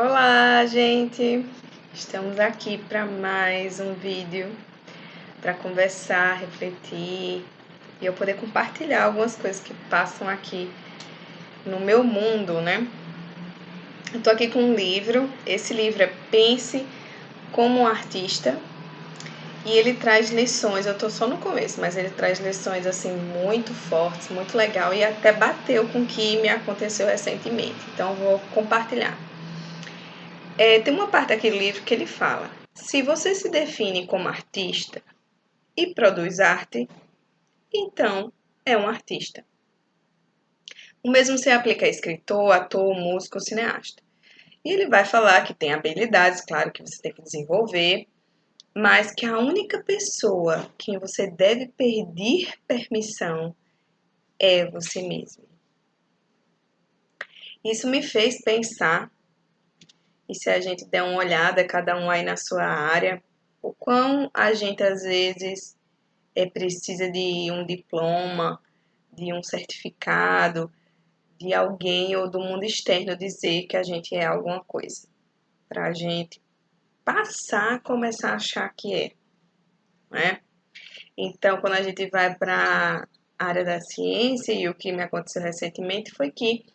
Olá, gente! Estamos aqui para mais um vídeo para conversar, refletir e eu poder compartilhar algumas coisas que passam aqui no meu mundo, né? Eu tô aqui com um livro. Esse livro é Pense como um Artista e ele traz lições. Eu tô só no começo, mas ele traz lições assim muito fortes, muito legal e até bateu com o que me aconteceu recentemente. Então, eu vou compartilhar. Tem uma parte daquele livro que ele fala: se você se define como artista e produz arte, então é um artista. O mesmo se aplica a escritor, ator, músico, cineasta. E ele vai falar que tem habilidades, claro que você tem que desenvolver, mas que a única pessoa quem você deve pedir permissão é você mesmo. Isso me fez pensar, e se a gente der uma olhada, cada um aí na sua área, o quão a gente às vezes precisa de um diploma, de um certificado, de alguém ou do mundo externo dizer que a gente é alguma coisa, para a gente passar a começar a achar que é, né? Então, quando a gente vai para a área da ciência, e o que me aconteceu recentemente foi que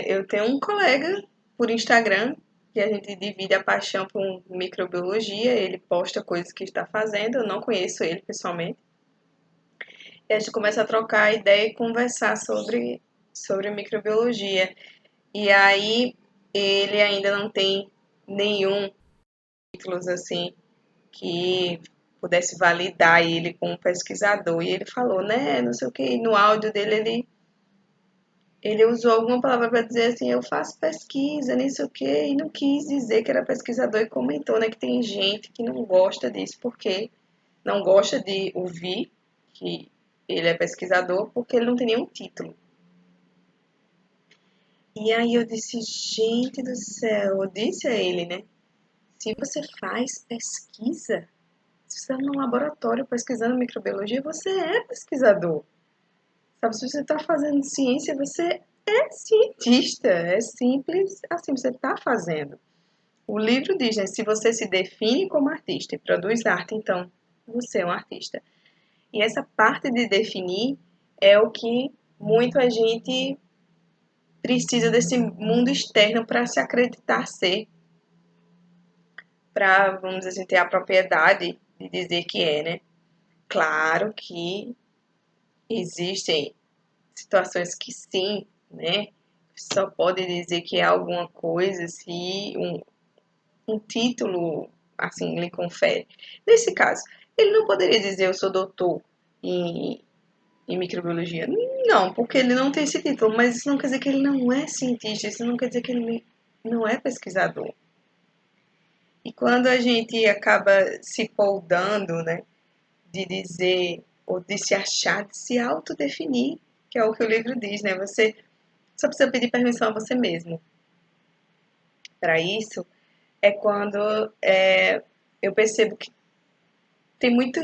eu tenho um colega por Instagram que a gente divide a paixão por microbiologia, ele posta coisas que está fazendo, eu não conheço ele pessoalmente. E a gente começa a trocar ideia e conversar sobre microbiologia. E aí ele ainda não tem nenhum título assim que pudesse validar ele como pesquisador. E ele falou, né, não sei o que, no áudio dele ele usou alguma palavra para dizer assim, eu faço pesquisa, nem sei o que, e não quis dizer que era pesquisador e comentou, né, que tem gente que não gosta disso porque não gosta de ouvir que ele é pesquisador porque ele não tem nenhum título. E aí eu disse, gente do céu, eu disse a ele, né? Se você faz pesquisa, se você está no laboratório pesquisando microbiologia, você é pesquisador. Sabe, se você está fazendo ciência, você é cientista. É simples assim, você está fazendo. O livro diz, né? Se você se define como artista e produz arte, então você é um artista. E essa parte de definir é o que muito a gente precisa desse mundo externo para se acreditar ser, para, vamos dizer assim, ter a propriedade de dizer que é, né? Claro que existem situações que sim, né? Só pode dizer que é alguma coisa se um título, assim, lhe confere. Nesse caso, ele não poderia dizer eu sou doutor em, em microbiologia. Não, porque ele não tem esse título, mas isso não quer dizer que ele não é cientista, isso não quer dizer que ele não é pesquisador. E quando a gente acaba se poldando, né, de dizer ou de se achar, de se autodefinir, que é o que o livro diz, né? Você só precisa pedir permissão a você mesmo. Para isso é quando eu percebo que tem muita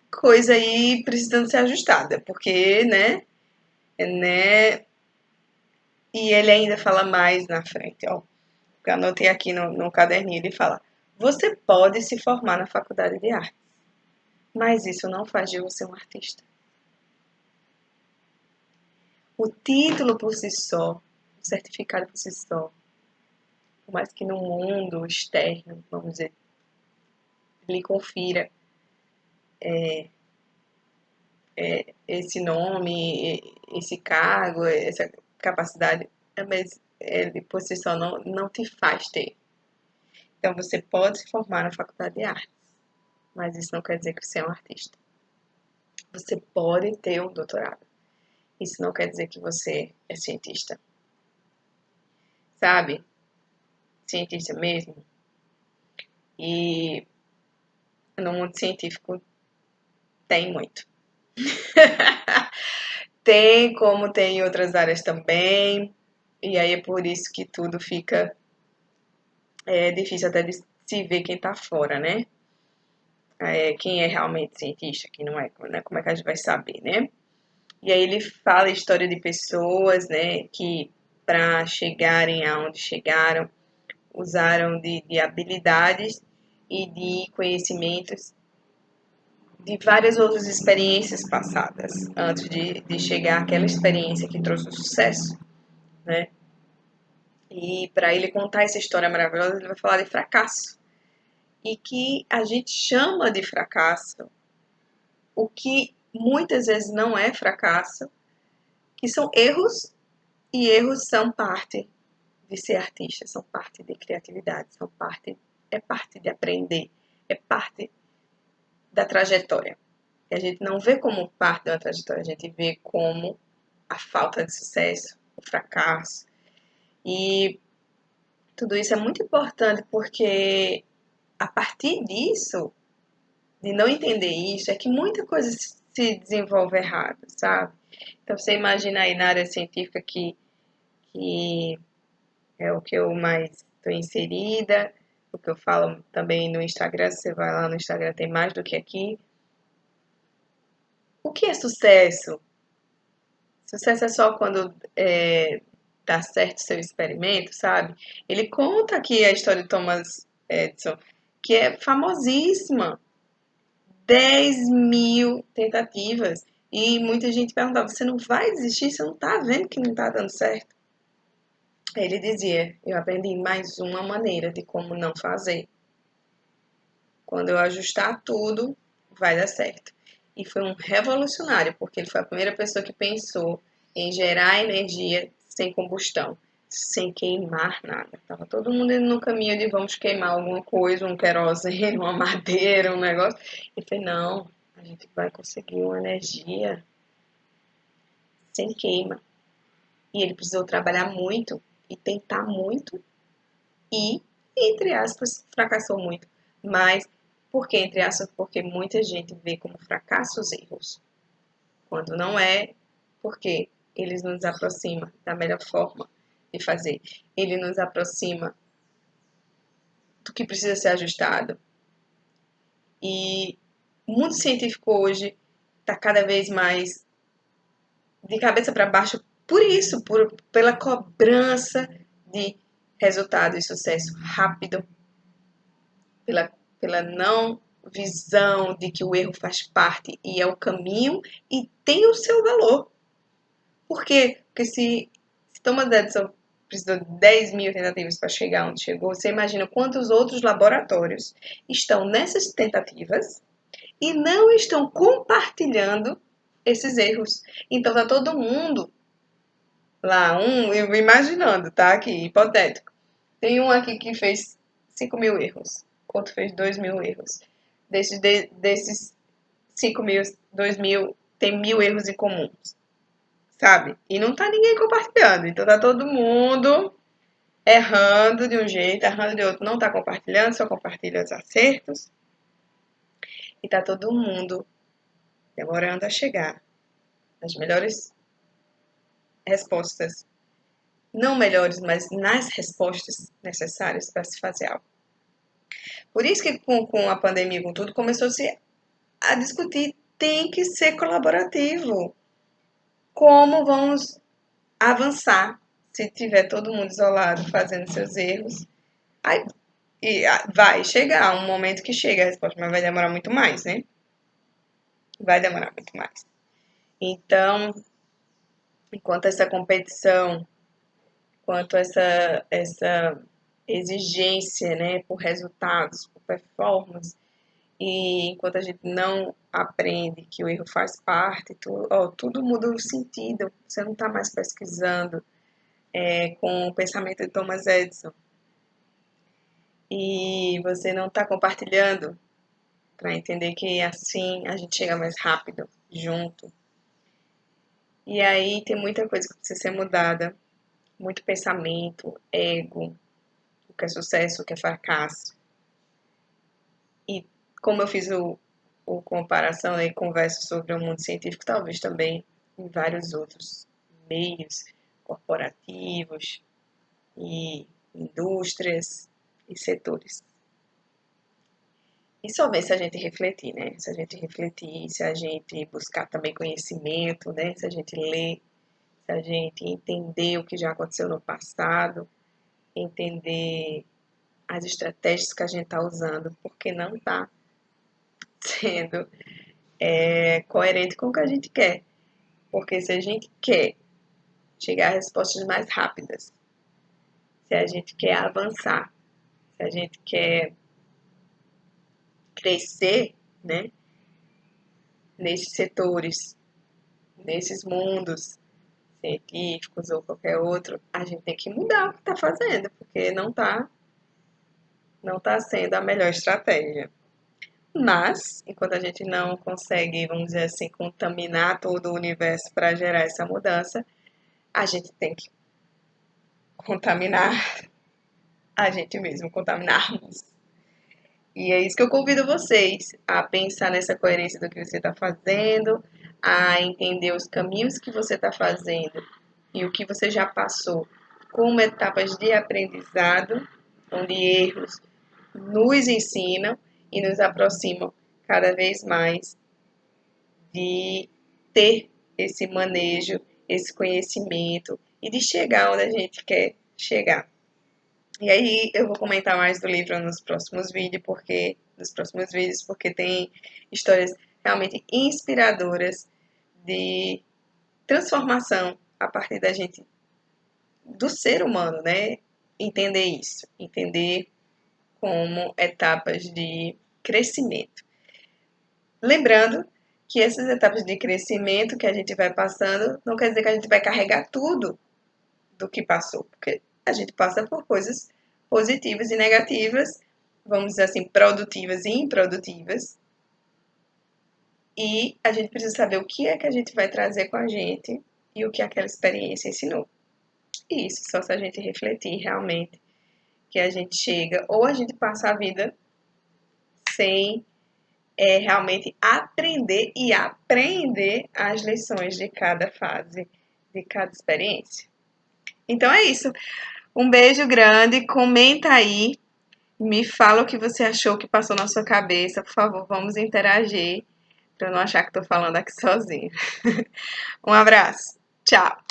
coisa aí precisando ser ajustada, porque, né? E ele ainda fala mais na frente, ó. Eu anotei aqui no caderninho, ele fala: você pode se formar na faculdade de arte, mas isso não faz de você um artista. O título por si só, o certificado por si só, por mais que no mundo externo, vamos dizer, lhe confira esse nome, esse cargo, essa capacidade, mas ele por si só não te faz ter. Então você pode se formar na faculdade de artes, mas isso não quer dizer que você é um artista. Você pode ter um doutorado, isso não quer dizer que você é cientista. Sabe? Cientista mesmo. E no mundo científico tem muito. Tem, como tem em outras áreas também. E aí é por isso que tudo fica difícil até de se ver quem tá fora, né? Quem é realmente cientista, quem não é, né? Como é que a gente vai saber, né? E aí ele fala a história de pessoas, né, que para chegarem aonde chegaram, usaram de habilidades e de conhecimentos de várias outras experiências passadas, antes de chegar àquela experiência que trouxe o sucesso, né? E para ele contar essa história maravilhosa, ele vai falar de fracasso. E que a gente chama de fracasso o que muitas vezes não é fracasso, que são erros, e erros são parte de ser artista, são parte de criatividade, é parte de aprender, é parte da trajetória. E a gente não vê como parte da trajetória, a gente vê como a falta de sucesso, o fracasso. E tudo isso é muito importante porque a partir disso, de não entender isso, é que muita coisa se desenvolve errado, sabe? Então você imagina aí na área científica que é o que eu mais estou inserida, o que eu falo também no Instagram, você vai lá no Instagram, tem mais do que aqui. O que é sucesso? Sucesso é só quando dá certo o seu experimento, sabe? Ele conta aqui a história de Thomas Edison, que é famosíssima. 10.000 tentativas. E muita gente perguntava, você não vai desistir? Você não tá vendo que não tá dando certo? Ele dizia, eu aprendi mais uma maneira de como não fazer. Quando eu ajustar tudo, vai dar certo. E foi um revolucionário, porque ele foi a primeira pessoa que pensou em gerar energia sem combustão, sem queimar nada. Tava todo mundo indo no caminho de vamos queimar alguma coisa, um querosene, uma madeira, um negócio. Ele falou, não, a gente vai conseguir uma energia sem queima. E ele precisou trabalhar muito e tentar muito e, entre aspas, fracassou muito. Mas, por que entre aspas? Porque muita gente vê como fracasso os erros. Quando não é, porque eles nos aproximam da melhor forma de fazer. Ele nos aproxima do que precisa ser ajustado. E o mundo científico hoje está cada vez mais de cabeça para baixo por isso, pela cobrança de resultado e sucesso rápido, pela não visão de que o erro faz parte e é o caminho e tem o seu valor. Por quê? Porque se Thomas Edison precisou de 10.000 tentativas para chegar onde chegou, você imagina quantos outros laboratórios estão nessas tentativas e não estão compartilhando esses erros. Então tá todo mundo lá, eu imaginando, tá? Aqui, hipotético. Tem um aqui que fez 5.000 erros, outro fez 2.000 erros. Desses 5.000, 2.000, tem 1.000 erros em comum, sabe? E não tá ninguém compartilhando. Então tá todo mundo errando de um jeito, errando de outro. Não tá compartilhando, só compartilha os acertos. E tá todo mundo demorando a chegar nas melhores respostas. Não melhores, mas nas respostas necessárias para se fazer algo. Por isso que com a pandemia, com tudo, começou-se a discutir, tem que ser colaborativo. Como vamos avançar se tiver todo mundo isolado fazendo seus erros? Aí, vai chegar um momento que chega a resposta, mas vai demorar muito mais, né? Vai demorar muito mais. Então, enquanto essa competição, enquanto essa exigência, né, por resultados, por performance, e enquanto a gente não aprende que o erro faz parte, tudo muda o sentido. Você não está mais pesquisando com o pensamento de Thomas Edison. E você não está compartilhando para entender que assim a gente chega mais rápido, junto. E aí tem muita coisa que precisa ser mudada. Muito pensamento, ego, o que é sucesso, o que é fracasso. E como eu fiz o comparação e converso sobre o mundo científico, talvez também em vários outros meios corporativos e indústrias e setores. E só ver se a gente refletir, né? Se a gente refletir, se a gente buscar também conhecimento, né? Se a gente ler, se a gente entender o que já aconteceu no passado, entender as estratégias que a gente está usando, porque não está sendo coerente com o que a gente quer. Porque se a gente quer chegar a respostas mais rápidas, se a gente quer avançar, se a gente quer crescer, né, nesses setores, nesses mundos científicos ou qualquer outro, a gente tem que mudar o que está fazendo, porque não tá sendo a melhor estratégia. Mas, enquanto a gente não consegue, vamos dizer assim, contaminar todo o universo para gerar essa mudança, a gente tem que contaminar a gente mesmo, contaminarmos. E é isso que eu convido vocês a pensar nessa coerência do que você está fazendo, a entender os caminhos que você está fazendo e o que você já passou como etapas de aprendizado, onde erros nos ensinam e nos aproximam cada vez mais de ter esse manejo, esse conhecimento e de chegar onde a gente quer chegar. E aí eu vou comentar mais do livro nos próximos vídeos, porque tem histórias realmente inspiradoras de transformação a partir da gente, do ser humano, né? Entender isso, entender como etapas de crescimento. Lembrando que essas etapas de crescimento que a gente vai passando não quer dizer que a gente vai carregar tudo do que passou, porque a gente passa por coisas positivas e negativas, vamos dizer assim, produtivas e improdutivas, e a gente precisa saber o que é que a gente vai trazer com a gente e o que aquela experiência ensinou. E isso só se a gente refletir realmente que a gente chega, ou a gente passa a vida sem realmente aprender e aprender as lições de cada fase, de cada experiência. Então é isso. Um beijo grande, comenta aí, me fala o que você achou que passou na sua cabeça, por favor, vamos interagir, para eu não achar que estou falando aqui sozinha. Um abraço, tchau!